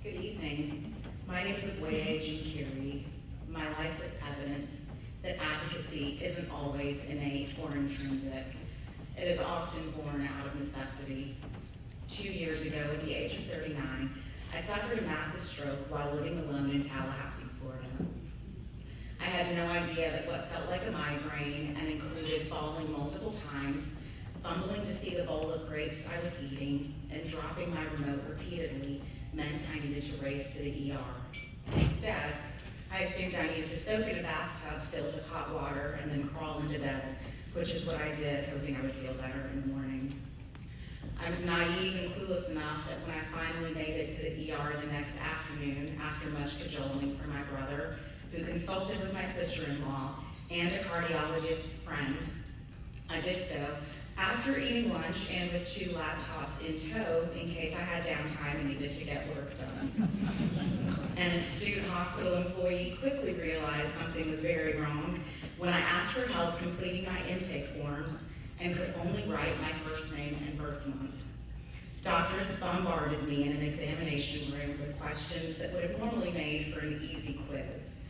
Good evening. My name is Aboye Carey. My life is evidence that advocacy isn't always innate or intrinsic. It is often born out of necessity. 2 years ago, at the age of 39, I suffered a massive stroke while living alone in Tallahassee, Florida. I had no idea that what felt like a migraine and included falling multiple times, fumbling to see the bowl of grapes I was eating, and dropping my remote repeatedly meant I needed to race to the ER. Instead, I assumed I needed to soak in a bathtub filled with hot water and then crawl into bed, which is what I did, hoping I would feel better in the morning. I was naive and clueless enough that when I finally made it to the ER the next afternoon, after much cajoling from my brother, who consulted with my sister-in-law and a cardiologist friend, I did so after eating lunch and with 2 laptops in tow in case I had downtime and needed to get work done. An astute hospital employee quickly realized something was very wrong when I asked for help completing my intake forms and could only write my first name and birth month. Doctors bombarded me in an examination room with questions that would have normally made for an easy quiz.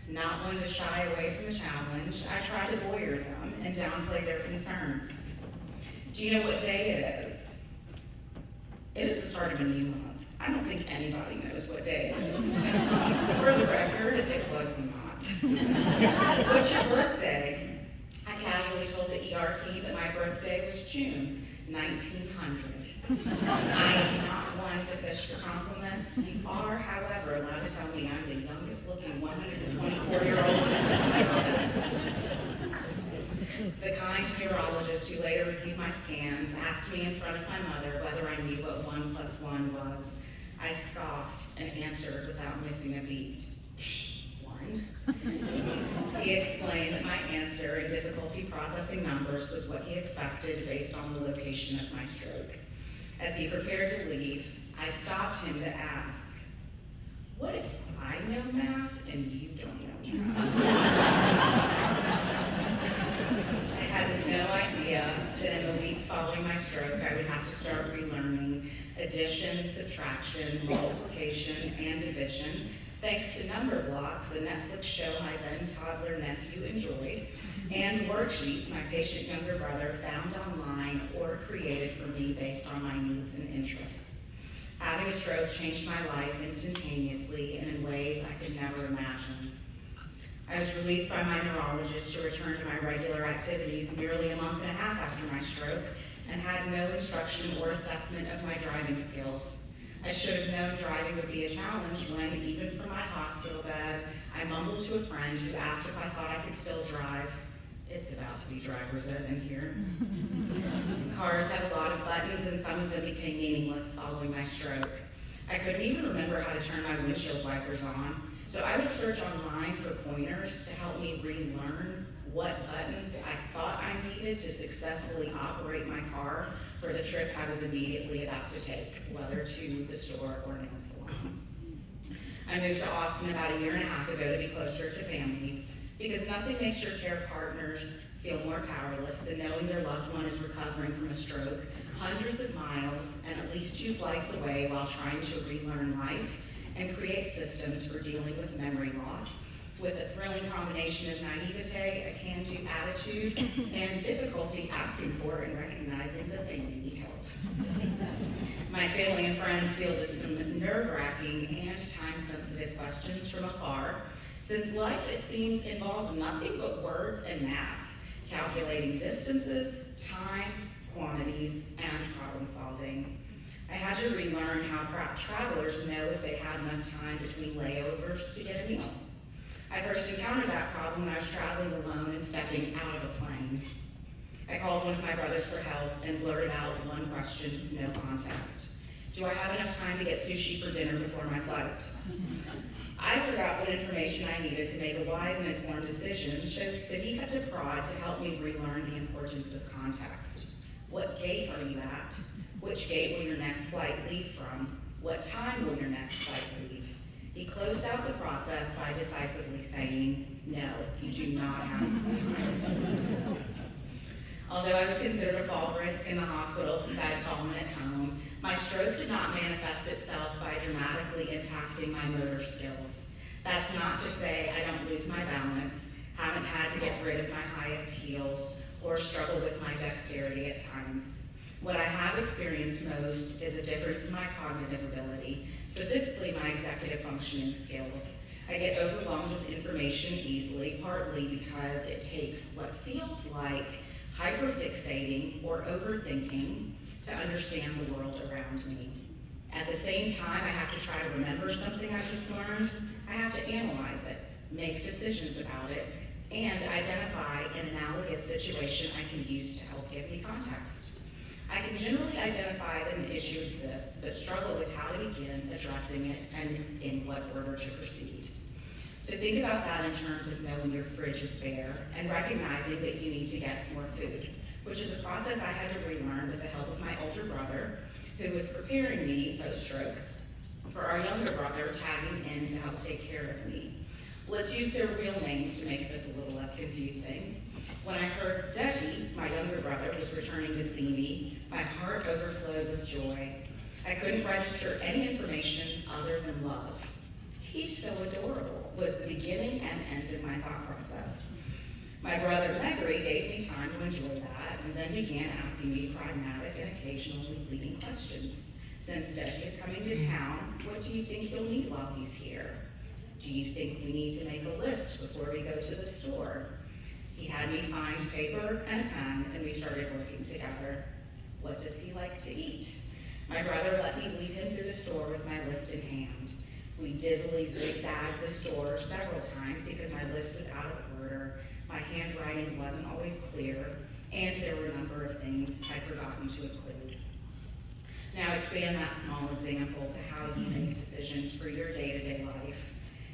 Not one to shy away from the challenge, I tried to voyeur them and downplay their concerns. Do you know what day it is? It is the start of a new month. I don't think anybody knows what day it is. For the record, it was not. What's your birthday? I casually told the ER team that my birthday was June 1900. I am not one to fish for compliments. You are, however, allowed to tell me I'm the youngest looking 124-year-old The kind neurologist who later reviewed my scans asked me in front of my mother whether I knew what 1 + 1 was. I scoffed and answered without missing a beat. 1. He explained that my answer and difficulty processing numbers was what he expected based on the location of my stroke. As he prepared to leave, I stopped him to ask, what if I know math and you don't know math? I had no idea that in the weeks following my stroke, I would have to start relearning addition, subtraction, multiplication, and division, thanks to Number Blocks, a Netflix show my then toddler nephew enjoyed, and worksheets my patient younger brother found online or created for me based on my needs and interests. Having a stroke changed my life instantaneously and in ways I could never imagine. I was released by my neurologist to return to my regular activities nearly a month and a half after my stroke and had no instruction or assessment of my driving skills. I should have known driving would be a challenge when, even from my hospital bed, I mumbled to a friend who asked if I thought I could still drive. It's about to be driver's ed in here. Cars have a lot of buttons and some of them became meaningless following my stroke. I couldn't even remember how to turn my windshield wipers on, so I would search online for pointers to help me relearn what buttons I thought I needed to successfully operate my car for the trip I was immediately about to take, whether to the store or nail salon. I moved to Austin about a year and a half ago to be closer to family, because nothing makes your care partners feel more powerless than knowing their loved one is recovering from a stroke, hundreds of miles and at least 2 flights away while trying to relearn life and create systems for dealing with memory loss, with a thrilling combination of naivete, a can-do attitude, and difficulty asking for and recognizing that they may need help. My family and friends fielded some nerve-wracking and time-sensitive questions from afar, since life, it seems, involves nothing but words and math, calculating distances, time, quantities, and problem solving. I had to relearn how travelers know if they have enough time between layovers to get a meal. I first encountered that problem when I was traveling alone and stepping out of a plane. I called one of my brothers for help and blurted out one question, no context. Do I have enough time to get sushi for dinner before my flight? I forgot what information I needed to make a wise and informed decision, so he had to prod to help me relearn the importance of context. What gate are you at? Which gate will your next flight leave from? What time will your next flight leave? He closed out the process by decisively saying, no, you do not have time. Although I was considered a fall risk in the hospital since I had fallen at home, My stroke did not manifest itself by dramatically impacting my motor skills. That's not to say I don't lose my balance, haven't had to get rid of my highest heels, or struggle with my dexterity at times. What I have experienced most is a difference in my cognitive ability, specifically my executive functioning skills. I get overwhelmed with information easily, partly because it takes what feels like hyperfixating or overthinking to understand the world around me. At the same time, I have to try to remember something I just learned. I have to analyze it, make decisions about it, and identify an analogous situation I can use to help give me context. I can generally identify that an issue exists, but struggle with how to begin addressing it and in what order to proceed. So think about that in terms of knowing your fridge is bare and recognizing that you need to get more food, which is a process I had to relearn with the help of my older brother, who was preparing me post-stroke for our younger brother tagging in to help take care of me. Let's use their real names to make this a little less confusing. When I heard Deji, my younger brother, was returning to see me, my heart overflowed with joy. I couldn't register any information other than love. He's so adorable was the beginning and end of my thought process. My brother Megri gave me time to enjoy that and then began asking me pragmatic and occasionally leading questions. Since Deji is coming to town, what do you think he'll need while he's here? Do you think we need to make a list before we go to the store? He had me find paper and a pen, and we started working together. What does he like to eat? My brother let me lead him through the store with my list in hand. We dizzily zigzagged the store several times because my list was out of order, my handwriting wasn't always clear, and there were a number of things I'd forgotten to include. Now expand that small example to how you make decisions for your day-to-day life.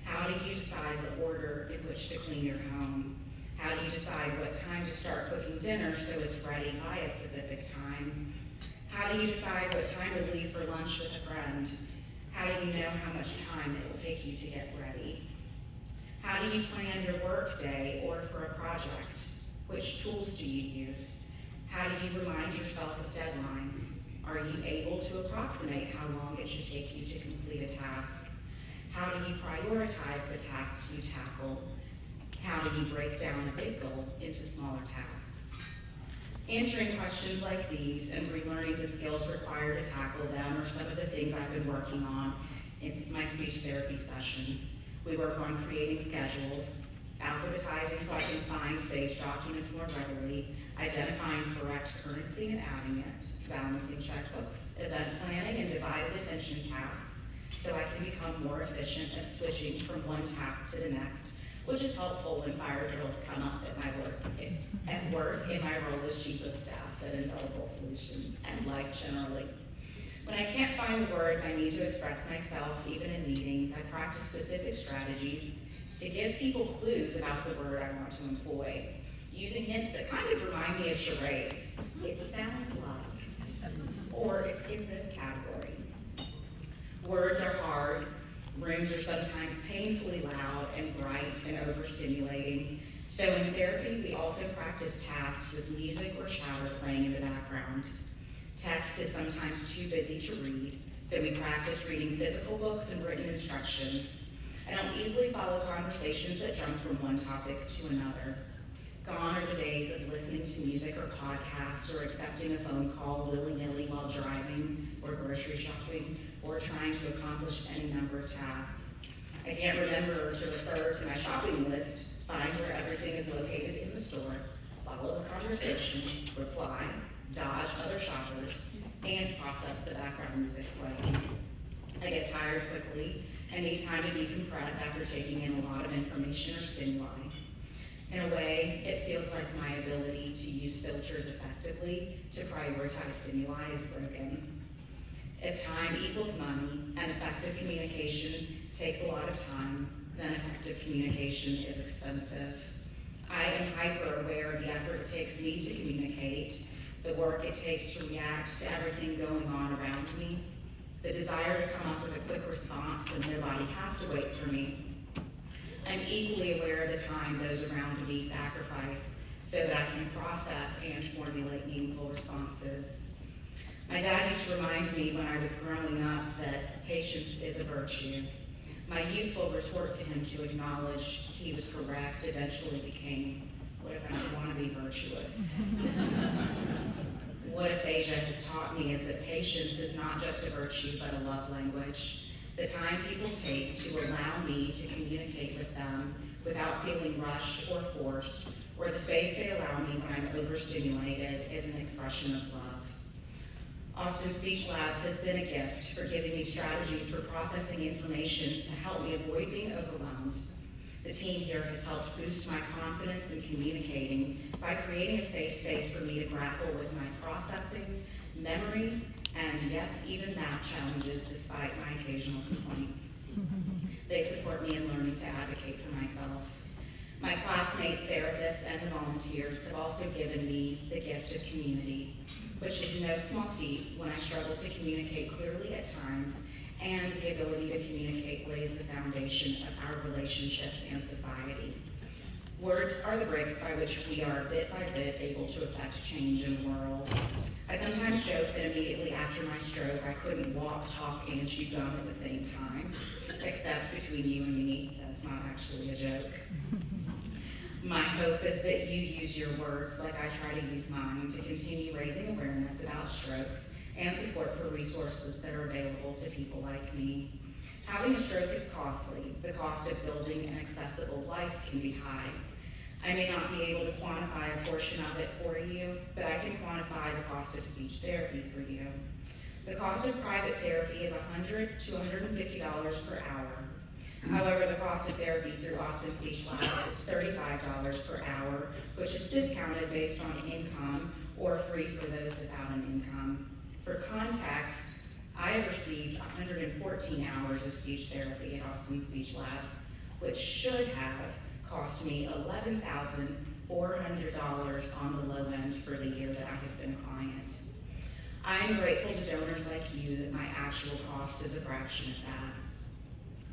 How do you decide the order in which to clean your home? How do you decide what time to start cooking dinner so it's ready by a specific time? How do you decide what time to leave for lunch with a friend? How do you know how much time it will take you to get ready? How do you plan your work day or for a project? Which tools do you use? How do you remind yourself of deadlines? Are you able to approximate how long it should take you to complete a task? How do you prioritize the tasks you tackle? How do you break down a big goal into smaller tasks? Answering questions like these and relearning the skills required to tackle them are some of the things I've been working on in my speech therapy sessions. We work on creating schedules, alphabetizing so I can find saved documents more readily, identifying correct currency and adding it, balancing checkbooks, event planning, and divided attention tasks so I can become more efficient at switching from one task to the next, which is helpful when fire drills come up at work in my role as chief of staff at Indelible Solutions and life generally. When I can't find the words I need to express myself, even in meetings, I practice specific strategies to give people clues about the word I want to employ, using hints that kind of remind me of charades. It sounds like, or it's in this category. Words are hard. Rooms are sometimes painfully loud and bright and overstimulating. So in therapy, we also practice tasks with music or chatter playing in the background. Text is sometimes too busy to read, so we practice reading physical books and written instructions. I don't easily follow conversations that jump from one topic to another. Gone are the days of listening to music or podcasts or accepting a phone call willy-nilly while driving or grocery shopping or trying to accomplish any number of tasks. I can't remember to refer to my shopping list, find where everything is located in the store, follow the conversation, reply, dodge other shoppers, and process the background music playing. I get tired quickly and need time to decompress after taking in a lot of information or stimuli. In a way, it feels like my ability to use filters effectively to prioritize stimuli is broken. If time equals money and effective communication takes a lot of time, then effective communication is expensive. I am hyper aware of the effort it takes me to communicate, the work it takes to react to everything going on around me, the desire to come up with a quick response so nobody has to wait for me. I'm equally aware of the time those around me sacrifice so that I can process and formulate meaningful responses. My dad used to remind me when I was growing up that patience is a virtue. My youthful retort to him to acknowledge he was correct eventually became, what if I don't want to be virtuous? What aphasia has taught me is that patience is not just a virtue, but a love language. The time people take to allow me to communicate with them without feeling rushed or forced, or the space they allow me when I'm overstimulated is an expression of love. Austin Speech Labs has been a gift for giving me strategies for processing information to help me avoid being overwhelmed. The team here has helped boost my confidence in communicating by creating a safe space for me to grapple with my processing, memory, and yes, even math challenges despite my occasional complaints. They support me in learning to advocate for myself. My classmates, therapists, and the volunteers have also given me the gift of community, which is no small feat when I struggle to communicate clearly at times, and the ability to communicate lays the foundation of our relationships and society. Words are the bricks by which we are bit by bit able to affect change in the world. I sometimes joke that immediately after my stroke, I couldn't walk, talk, and chew gum at the same time, except between you and me. That's not actually a joke. My hope is that you use your words like I try to use mine to continue raising awareness about strokes and support for resources that are available to people like me. Having a stroke is costly. The cost of building an accessible life can be high. I may not be able to quantify a portion of it for you, but I can quantify the cost of speech therapy for you. The cost of private therapy is $100 to $150 per hour. However, the cost of therapy through Austin Speech Labs is $35 per hour, which is discounted based on income or free for those without an income. For context, I have received 114 hours of speech therapy at Austin Speech Labs, which should have cost me $11,400 on the low end for the year that I have been a client. I am grateful to donors like you that my actual cost is a fraction of that.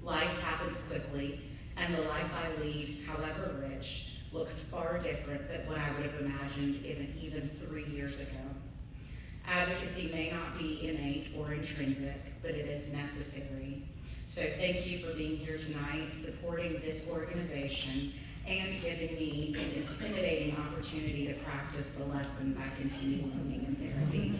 Life happens quickly, and the life I lead, however rich, looks far different than what I would have imagined even 3 years ago. Advocacy may not be innate or intrinsic, but it is necessary. So thank you for being here tonight, supporting this organization, and giving me an intimidating opportunity to practice the lessons I continue learning in therapy.